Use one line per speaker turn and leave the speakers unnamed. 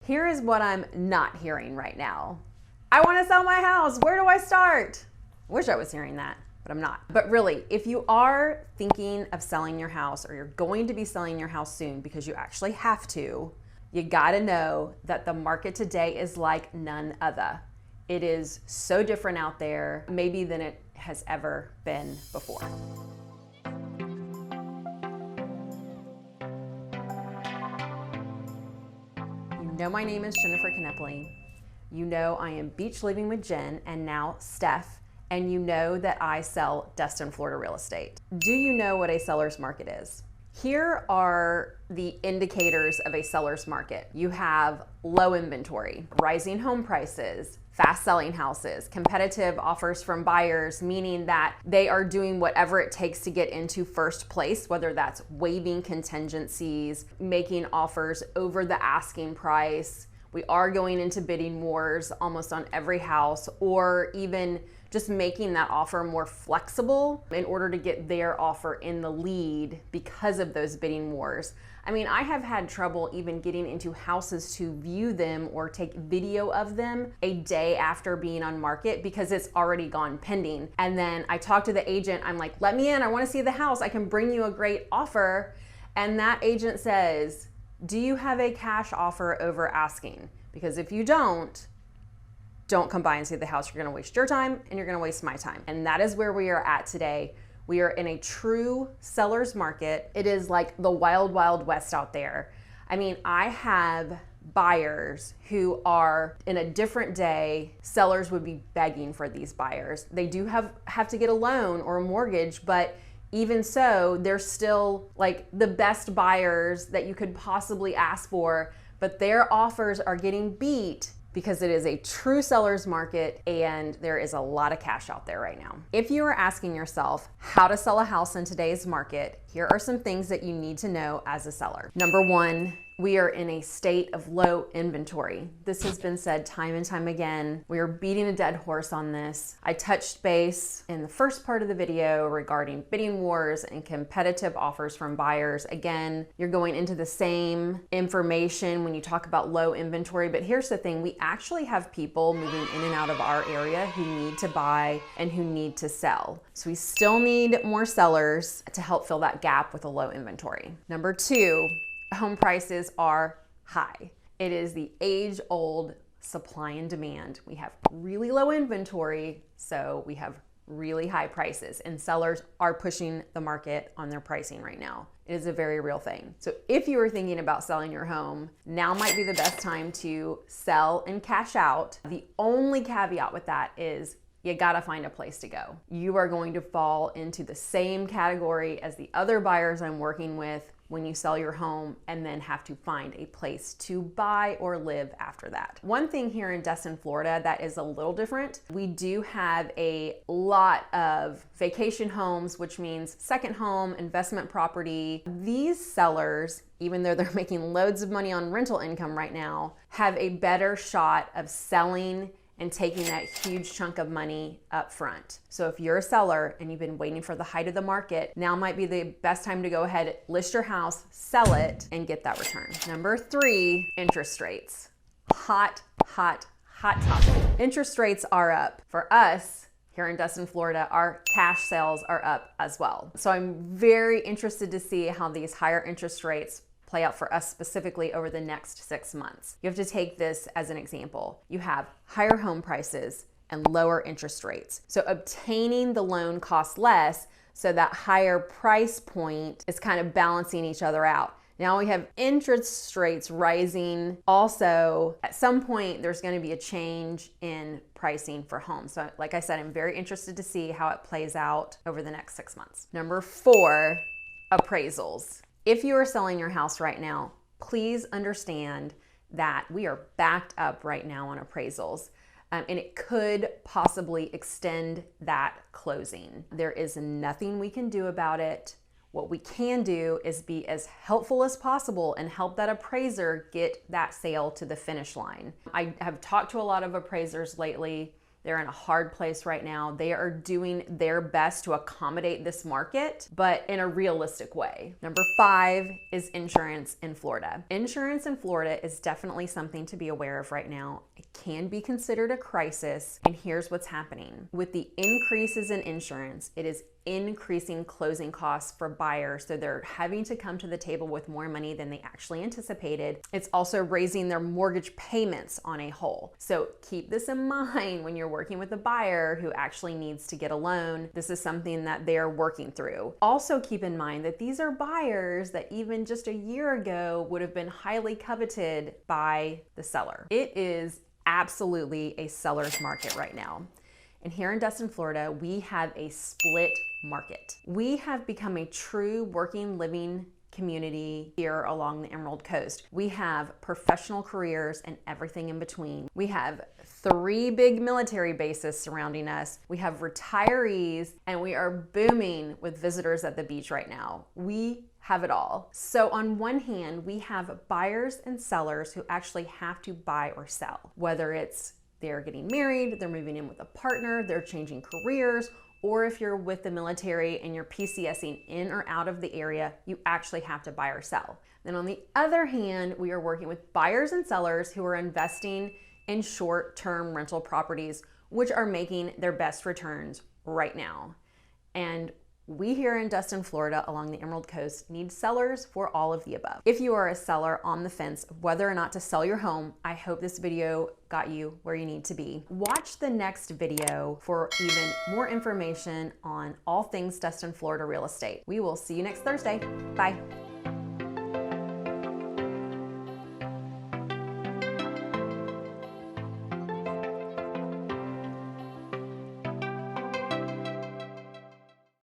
Here is what I'm not hearing right now. I want to sell my house. Where do I start? Wish I was hearing that, but I'm not. But really, if you are thinking of selling your house, or you're going to be selling your house soon because you actually have to, you gotta know that the market today is like none other. It is so different out there, maybe than it has ever been before. You know my name is Jennifer Knepling. You know I am Beach Living with Jen and now Steph, and you know that I sell Destin Florida real estate. Do you know what a seller's market is? Here are the indicators of a seller's market. You have low inventory, rising home prices, fast selling houses, competitive offers from buyers, meaning that they are doing whatever it takes to get into first place, whether that's waiving contingencies, making offers over the asking price. We are going into bidding wars almost on every house, or even just making that offer more flexible in order to get their offer in the lead because of those bidding wars. I mean, I have had trouble even getting into houses to view them or take video of them a day after being on market because it's already gone pending. And then I talk to the agent, I'm like, let me in, I wanna see the house, I can bring you a great offer. And that agent says, do you have a cash offer over asking? Because if you don't come by and see the house. You're gonna waste your time and you're gonna waste my time. And that is where we are at today. We are in a true seller's market. It is like the wild, wild west out there. I mean, I have buyers who are in a different day. Sellers would be begging for these buyers. They do have to get a loan or a mortgage, but even so, they're still like the best buyers that you could possibly ask for, but their offers are getting beat because it is a true seller's market and there is a lot of cash out there right now. If you are asking yourself how to sell a house in today's market, here are some things that you need to know as a seller. Number one, we are in a state of low inventory. This has been said time and time again. We are beating a dead horse on this. I touched base in the first part of the video regarding bidding wars and competitive offers from buyers. Again, you're going into the same information when you talk about low inventory, but here's the thing, we actually have people moving in and out of our area who need to buy and who need to sell. So we still need more sellers to help fill that gap with a low inventory. Number two, home prices are high. It is the age-old supply and demand. We have really low inventory, so we have really high prices, and sellers are pushing the market on their pricing right now. It is a very real thing. So if you are thinking about selling your home, now might be the best time to sell and cash out. The only caveat with that is you gotta find a place to go. You are going to fall into the same category as the other buyers I'm working with when you sell your home and then have to find a place to buy or live after that. One thing here in Destin, Florida that is a little different, we do have a lot of vacation homes, which means second home, investment property. These sellers, even though they're making loads of money on rental income right now, have a better shot of selling and taking that huge chunk of money up front. So if you're a seller and you've been waiting for the height of the market, now might be the best time to go ahead, list your house, sell it, and get that return. Number three, interest rates. Hot, hot, hot topic. Interest rates are up. For us, here in Destin, Florida, our cash sales are up as well. So I'm very interested to see how these higher interest rates play out for us specifically over the next 6 months. You have to take this as an example. You have higher home prices and lower interest rates. So obtaining the loan costs less, so that higher price point is kind of balancing each other out. Now we have interest rates rising. Also, at some point, there's gonna be a change in pricing for homes. So like I said, I'm very interested to see how it plays out over the next 6 months. Number four, appraisals. If you are selling your house right now, please understand that we are backed up right now on appraisals, and it could possibly extend that closing. There is nothing we can do about it. What we can do is be as helpful as possible and help that appraiser get that sale to the finish line. I have talked to a lot of appraisers lately, They're in a hard place right now. They are doing their best to accommodate this market, but in a realistic way. Number 5 is insurance in Florida. Insurance in Florida is definitely something to be aware of right now. It can be considered a crisis, and here's what's happening. With the increases in insurance, it is increasing closing costs for buyers, so they're having to come to the table with more money than they actually anticipated. It's also raising their mortgage payments on a whole. So keep this in mind when you're working with a buyer who actually needs to get a loan. This is something that they're working through. Also keep in mind that these are buyers that even just a year ago would have been highly coveted by the seller. It is absolutely a seller's market right now. And here in Destin, Florida, we have a split market. We have become a true working, living community here along the Emerald Coast. We have professional careers and everything in between. We have 3 big military bases surrounding us. We have retirees, and we are booming with visitors at the beach right now. We have it all. So on one hand, we have buyers and sellers who actually have to buy or sell, whether it's they're getting married, they're moving in with a partner, they're changing careers, or if you're with the military and you're PCSing in or out of the area, you actually have to buy or sell. Then on the other hand, we are working with buyers and sellers who are investing in short-term rental properties, which are making their best returns right now. And we here in Destin, Florida, along the Emerald Coast, need sellers for all of the above. If you are a seller on the fence of whether or not to sell your home, I hope this video got you where you need to be. Watch the next video for even more information on all things Destin, Florida real estate. We will see you next Thursday. Bye.